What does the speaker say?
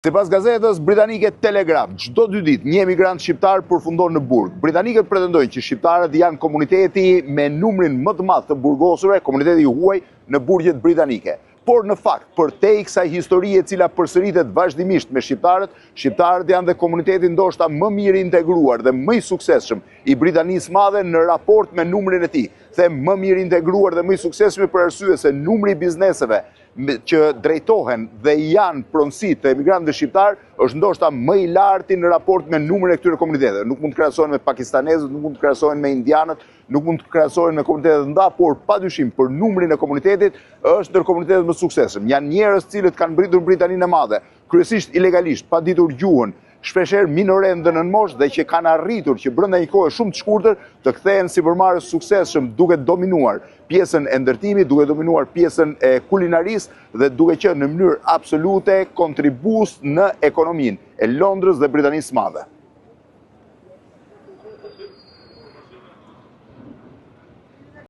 Sipas gazetës britanike Telegraph, çdo 2 ditë një emigrant shqiptar përfundon në burg. Britanikët pretendojnë që shqiptarët janë komuniteti me numrin më të madh të burgosurve, komuniteti huaj në burgjet britanike. Por në fakt, për te i kësaj historie e cila përsëritet vazhdimisht me shqiptarët, shqiptarët janë dhe komuniteti ndoshta më mirë integruar dhe më i suksesshëm i Britanisë Madhe në raport me numrin e tij. Them më mirë integruar dhe më i suksesshëm për arsye se numri i bizneseve që drejtohen dhe janë pronësi të emigrantëve shqiptar është ndoshta më i larti në raport me numrin e këtyre komuniteteve. Nuk mund të krahasohen me pakistanezët, nuk mund të krahasohen me indianët, nuk mund të krahasohen me komunitetet të nda, por padyshim për numrin e komunitetit është ndër komunitetet më suksesshëm. Janë njerëz cilët kanë mbritur Britaninë e Madhe, kryesisht ilegalisht, pa ditur gjuhën, shpeshherë minorendë në moshë dhe që kanë arritur që brenda një kohe shumë të shkurtër të kthehen sipërmarrës suksesshëm duke dominuar pjesën e ndërtimit, duke dominuar pjesën e kulinarisë dhe duke qenë në mënyrë absolute kontribues në ekonominë e Londrës dhe Britanisë Madhe.